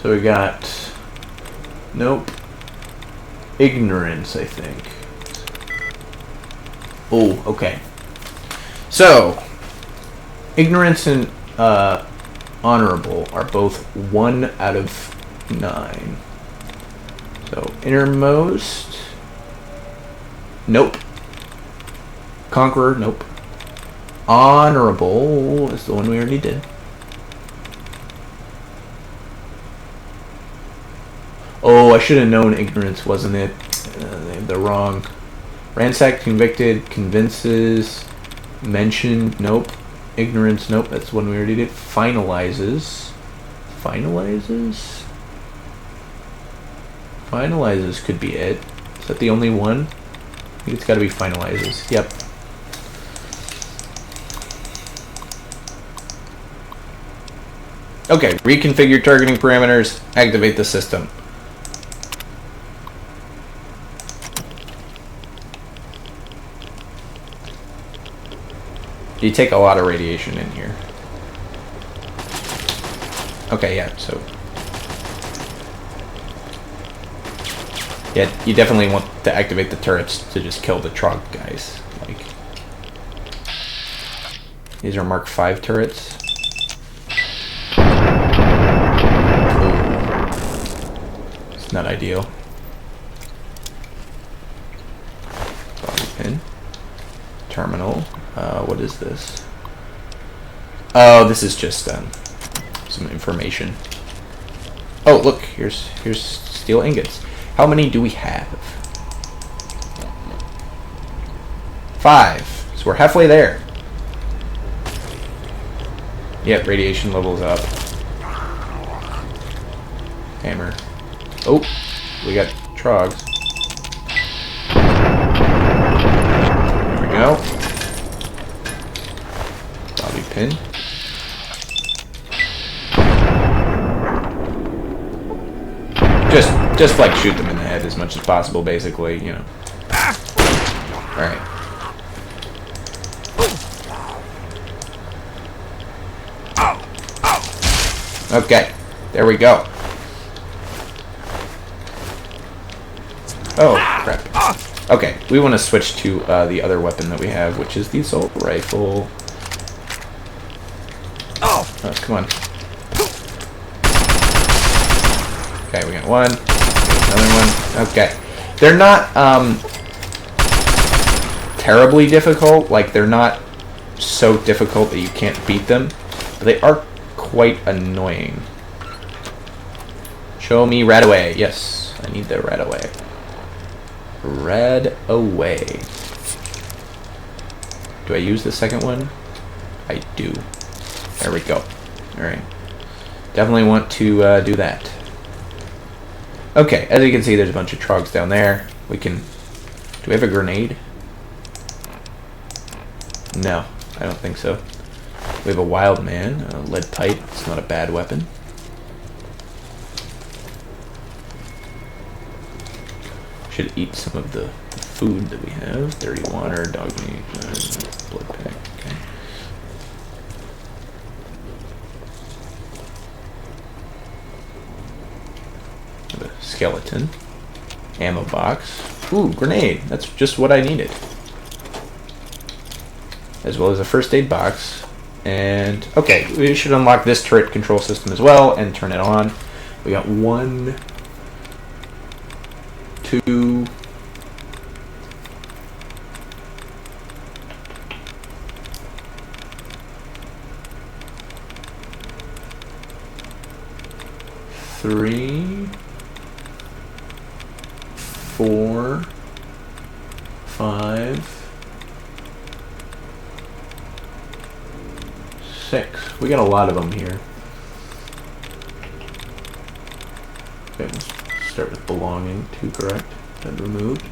So we got... Nope. Ignorance, I think. Oh, okay. So, ignorance and honorable are both 1 out of 9. So, innermost. Nope. Conqueror, nope. Honorable is the one we already did. Oh, I should have known ignorance, wasn't it? They're wrong. Ransack, convicted, convinces, mention, nope. Ignorance, nope, that's one we already did. Finalizes. Finalizes? Finalizes could be it. Is that the only one? I think it's gotta be finalizes. Yep. Okay, reconfigure targeting parameters, activate the system. You take a lot of radiation in here. Okay, yeah, so... Yeah, you definitely want to activate the turrets to just kill the Trog guys. Like... These are Mark V turrets. Ooh. It's not ideal. Bobby pin. Terminal. What is this? Oh, this is just some information. Oh, look, here's steel ingots. How many do we have? 5. So we're halfway there. Yep, radiation levels up. Hammer. Oh, we got Trogs. There we go. Bobby pin. Just like shoot them in the head as much as possible, basically, you know. Alright. Okay, there we go. Oh, crap. Okay, we want to switch to the other weapon that we have, which is the assault rifle. Oh, come on. Okay, we got one. Another one. Okay. They're not terribly difficult. Like, they're not so difficult that you can't beat them. But they are quite annoying. Show me Radaway. Yes, I need the Radaway. Radaway. Do I use the second one? I do. There we go. Alright. Definitely want to do that. Okay, as you can see, there's a bunch of Trogs down there. We can... Do we have a grenade? No, I don't think so. We have a wild man, a lead pipe. It's not a bad weapon. Should eat some of the food that we have. Dirty water, dog meat, blood pack. Okay. A skeleton. Ammo box. Ooh, grenade. That's just what I needed. As well as a first aid box. And, okay, we should unlock this turret control system as well and turn it on. We got 1, 2... Three, 4, 5, 6. We got a lot of them here. Okay, let's start with belonging. 2 correct. Then removed.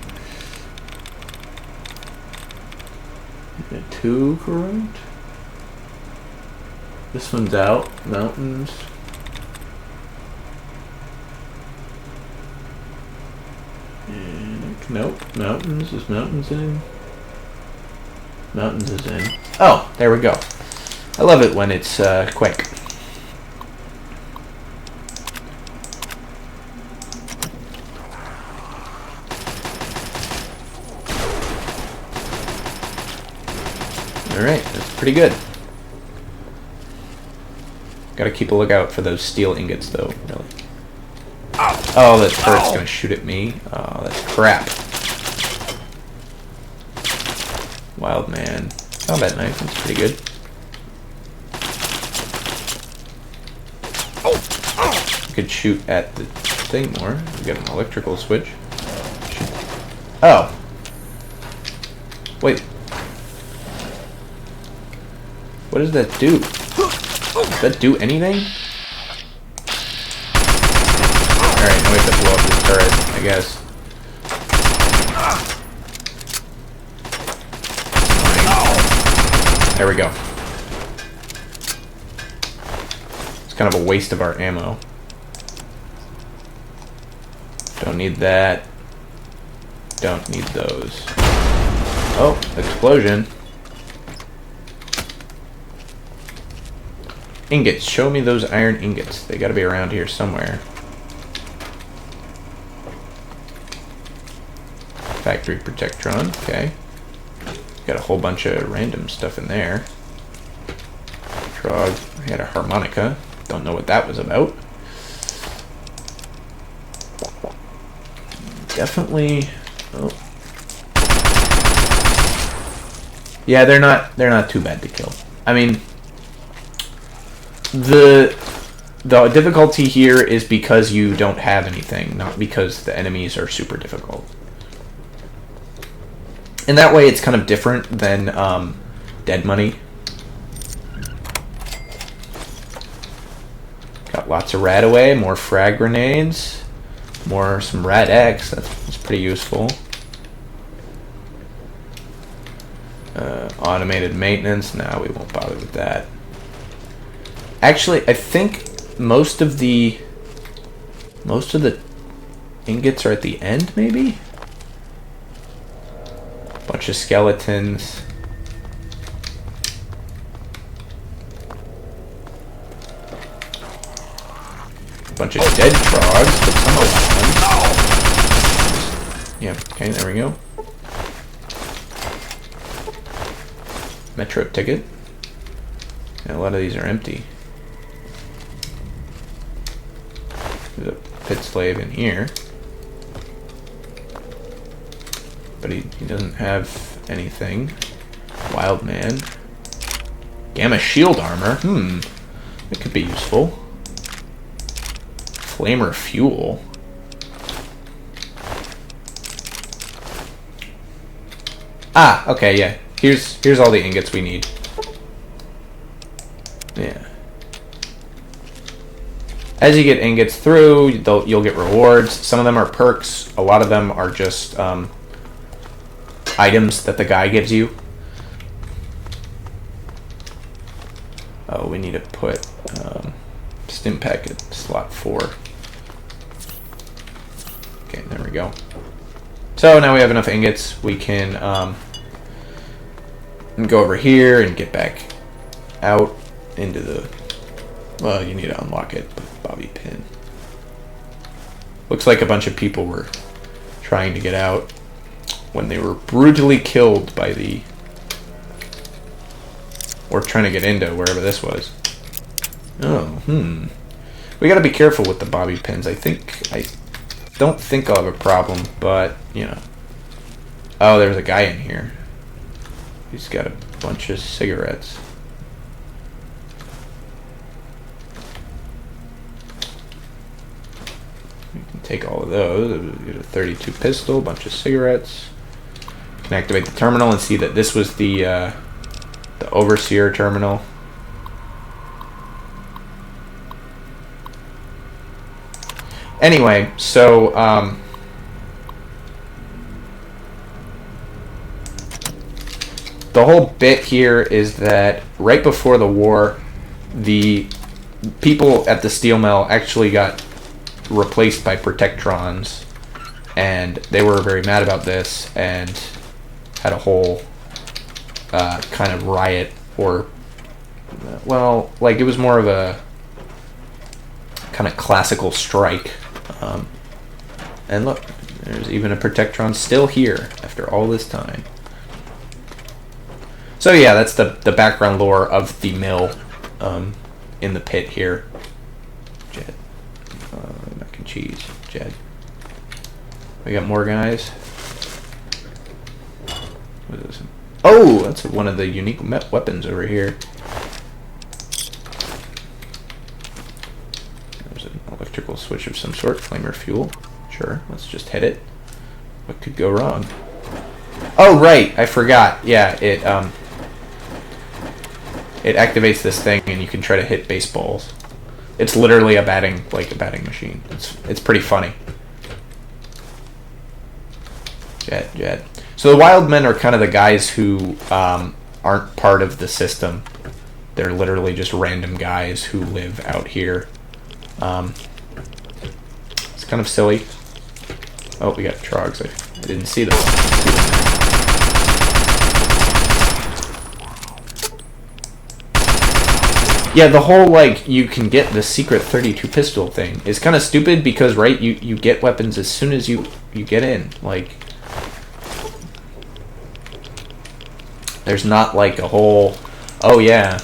2 correct. This one's out. Mountains. And, nope. Mountains. Is mountains in? Mountains is in. Oh, there we go. I love it when it's quick. Alright, that's pretty good. Gotta keep a lookout for those steel ingots, though, really. Oh, that turret's gonna shoot at me. Oh, that's crap. Wild man. Combat knife, that's pretty good. You could shoot at the thing more. We got an electrical switch. Shoot. Oh. Wait. What does that do? Does that do anything? Alright, now we have to blow up this turret, I guess. There we go. It's kind of a waste of our ammo. Don't need that. Don't need those. Oh, explosion. Ingots. Show me those iron ingots. They gotta be around here somewhere. Factory Protectron. Okay. Got a whole bunch of random stuff in there. Trog. I had a harmonica. Don't know what that was about. Definitely. Oh. Yeah, they're not too bad to kill. I mean, the difficulty here is because you don't have anything, not because the enemies are super difficult. And that way it's kind of different than Dead Money. Got lots of rat away, more frag grenades, some rat X, that's pretty useful. Automated maintenance, no, we won't bother with that. Actually, I think most of the ingots are at the end, maybe? Bunch of skeletons. Bunch of dead trogs, but some alive. Yeah, okay, there we go. Metro ticket. Yeah, a lot of these are empty. There's a pit slave in here. But he doesn't have anything. Wild man. Gamma shield armor. That could be useful. Flamer fuel. Ah, okay, yeah. Here's all the ingots we need. Yeah. As you get ingots through, you'll get rewards. Some of them are perks. A lot of them are just items that the guy gives you. Oh, we need to put stim pack at slot 4. Okay, there we go. So now we have enough ingots. We can go over here and get back out into the... Well, you need to unlock it with bobby pin. Looks like a bunch of people were trying to get out when they were brutally killed by the... Or trying to get into wherever this was. Oh, We gotta be careful with the bobby pins. I don't think I'll have a problem, but, you know. Oh, there's a guy in here. He's got a bunch of cigarettes. We can take all of those. Get a 32 pistol, a bunch of cigarettes. Can activate the terminal and see that this was the overseer terminal. Anyway, so the whole bit here is that right before the war, the people at the steel mill actually got replaced by protectrons, and they were very mad about this and had a whole kind of riot, or well, like it was more of a kind of classical strike. And look, there's even a protectron still here after all this time. So yeah, that's the background lore of the mill in the pit here. Jed. Mac and cheese. Jed. We got more guys. What is this? Oh, that's one of the unique weapons over here. There's an electrical switch of some sort. Flamer fuel. Sure, let's just hit it. What could go wrong? Oh, right, I forgot. Yeah, it activates this thing, and you can try to hit baseballs. It's literally a batting machine. It's pretty funny. Jet. So the wild men are kind of the guys who aren't part of the system. They're literally just random guys who live out here. It's kind of silly. Oh, we got trogs. I didn't see them. Yeah, the whole, like, you can get the secret 32 pistol thing is kind of stupid because, right, you get weapons as soon as you get in. Like, there's not, like, a whole, oh, yeah.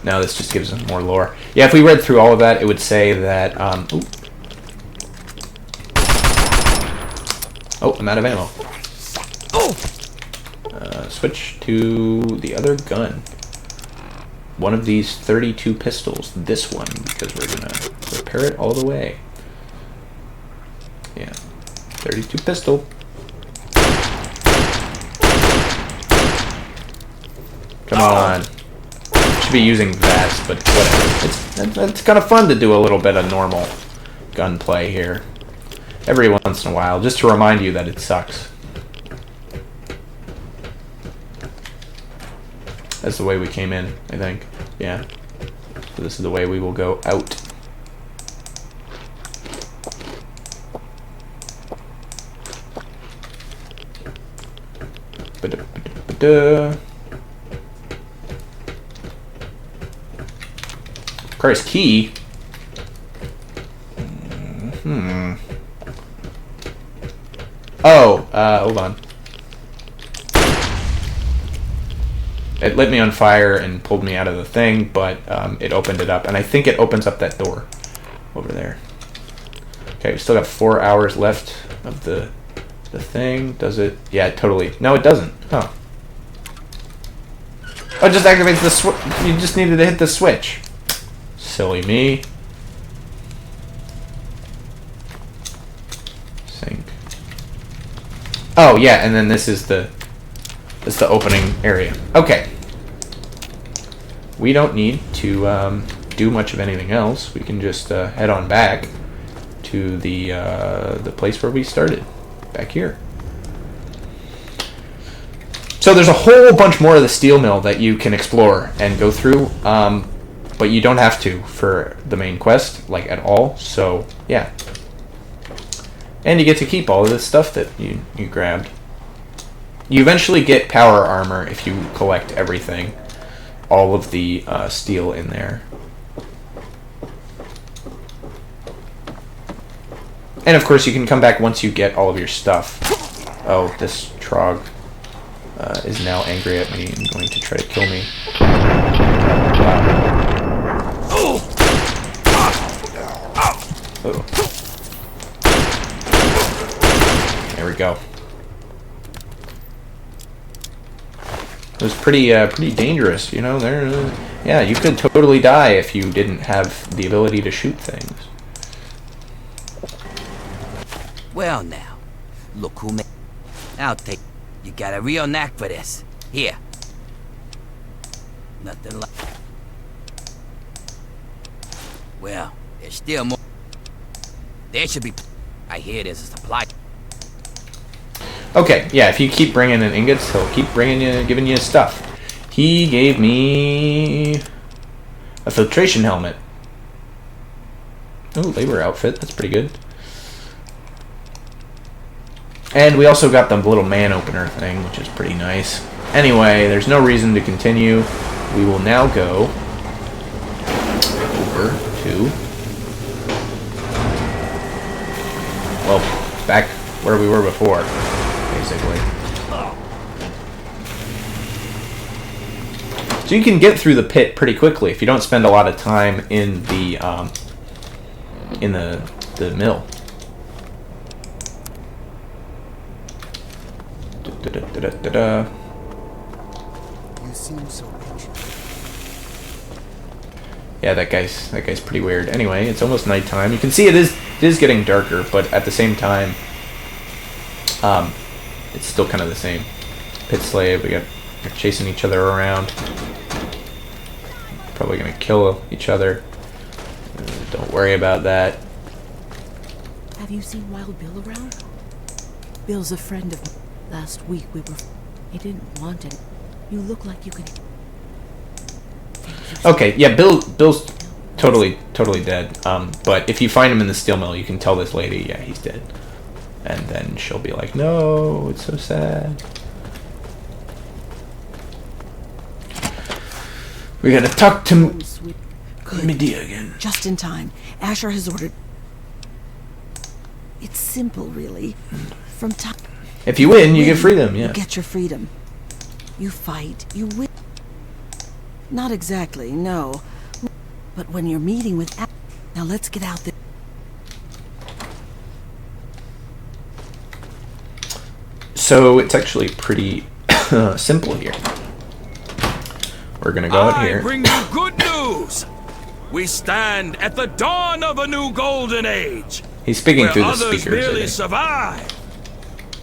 No, this just gives them more lore. Yeah, if we read through all of that, it would say that, ooh. Oh, I'm out of ammo. Switch to the other gun. One of these 32 pistols. This one, because we're going to repair it all the way. Yeah. 32 pistol. Come on. Should be using that, but whatever. It's kind of fun to do a little bit of normal gunplay here. Every once in a while, just to remind you that it sucks. That's the way we came in, I think. Yeah. So this is the way we will go out. Christ, key. Oh, hold on. It lit me on fire and pulled me out of the thing, but it opened it up. And I think it opens up that door over there. Okay, we still got 4 hours left of the thing. Does it? Yeah, totally. No, it doesn't. Huh. Oh, it just activates the switch. You just needed to hit the switch. Silly me. Sync. Oh, yeah, and then this is the opening area. Okay. We don't need to do much of anything else. We can just head on back to the place where we started. Back here. So there's a whole bunch more of the steel mill that you can explore and go through, but you don't have to for the main quest, like, at all. So, yeah. And you get to keep all of this stuff that you grabbed. You eventually get power armor if you collect everything. All of the steel in there. And of course you can come back once you get all of your stuff. Oh, this Trog is now angry at me and going to try to kill me. Oh. There we go. It was pretty dangerous, you know. Yeah, you could totally die if you didn't have the ability to shoot things. Well now, look who made. I'll take. You got a real knack for this. Here. Nothing like. Well, there's still more. There should be. I hear there's a supply. Okay, yeah, if you keep bringing in ingots, he'll keep giving you stuff. He gave me a filtration helmet. Oh, labor outfit. That's pretty good. And we also got the little man opener thing, which is pretty nice. Anyway, there's no reason to continue. We will now go over to, well, back where we were before, basically. So you can get through the pit pretty quickly if you don't spend a lot of time in the mill. You seem so patient. Yeah, that guy's pretty weird. Anyway, it's almost nighttime. You can see it is getting darker, but at the same time, it's still kind of the same. Pit slave. We're chasing each other around. Probably gonna kill each other. Don't worry about that. Have you seen Wild Bill around? Bill's a friend of mine. Last week we were... He didn't want it. You look like you could... Okay, yeah, Bill's totally dead. But if you find him in the steel mill, you can tell this lady, yeah, he's dead. And then she'll be like, no, it's so sad. We gotta talk to Medea again. Just in time. Asher has ordered... It's simple, really. From time... If you win, you get freedom, yeah. You get your freedom. You fight, you win. Not exactly, no. But when you're meeting with... Now let's get out there. So it's actually pretty simple here. We're gonna go out here. I bring you good news. We stand at the dawn of a new golden age. He's speaking where through the others speakers. merely survive.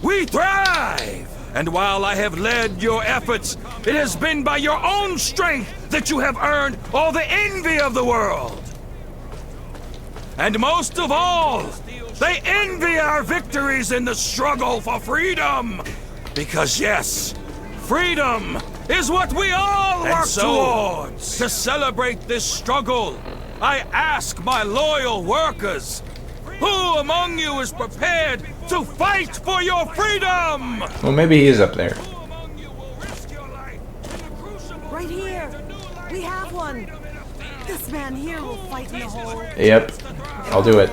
We thrive. And while I have led your efforts, it has been by your own strength that you have earned all the envy of the world. And most of all, they envy our victories in the struggle for freedom. Because yes, freedom is what we all work towards. To celebrate this struggle, I ask my loyal workers, who among you is prepared to fight for your freedom? Well, maybe he is up there. Right here. We have one. This man here will fight in the hole. Yep, I'll do it.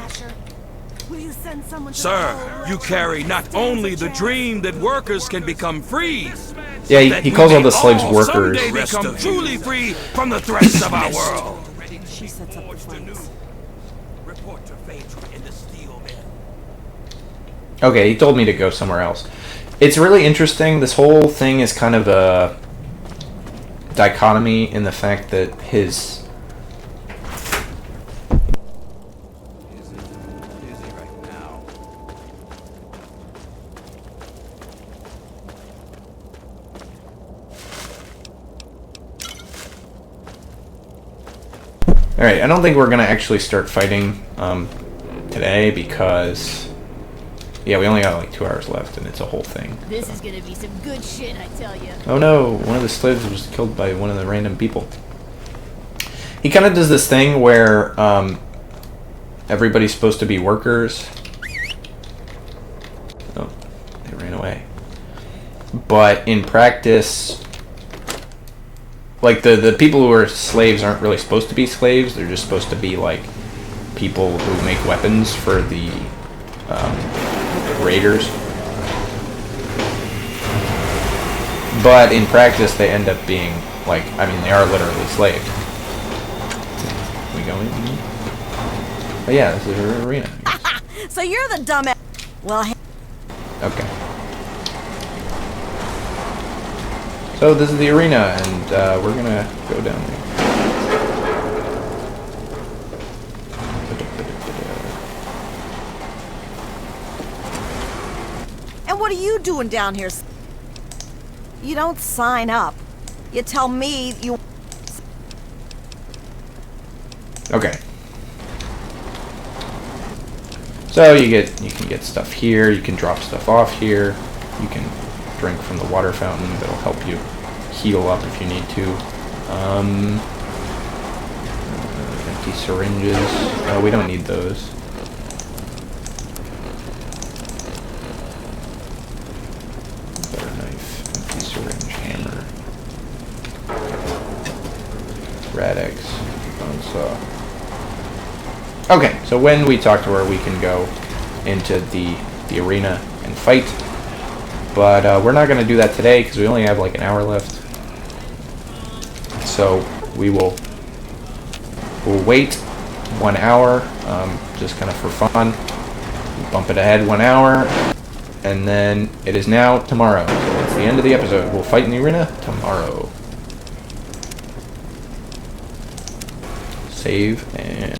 Will you send someone to Sir, you carry not only the dream that workers can become free. Yeah, that he we calls all may the slaves workers. Someday become truly free from the threats of our world. She sets up the fights. Report to Phaedra in the steel mill. Okay, he told me to go somewhere else. It's really interesting. This whole thing is kind of a dichotomy in the fact that his... Alright, I don't think we're going to actually start fighting today because... Yeah, we only got like 2 hours left and it's a whole thing. This is gonna be some good shit, I tell you. Oh no, one of the slaves was killed by one of the random people. He kind of does this thing where everybody's supposed to be workers. Oh, they ran away. But in practice... Like, the people who are slaves aren't really supposed to be slaves. They're just supposed to be, like, people who make weapons for the raiders. But in practice, they end up being, like, I mean, they are literally slaves. Can we go in? Oh, yeah, this is her arena. So you're the dumbass. Well, Okay. So this is the arena, and we're gonna go down there. and what are you doing down here? You don't sign up. You tell me you... Okay. So you can get stuff here. You can drop stuff off here. You can drink from the water fountain. That'll help you heal up if you need to. Empty syringes. Oh, we don't need those. Butter knife, empty syringe, hammer. Rad-X, bone saw. Okay, so when we talk to her, we can go into the arena and fight. But we're not going to do that today because we only have like an hour left. So we'll wait 1 hour, just kind of for fun. Bump it ahead 1 hour, and then it is now tomorrow. So that's the end of the episode. We'll fight in the arena tomorrow. Save and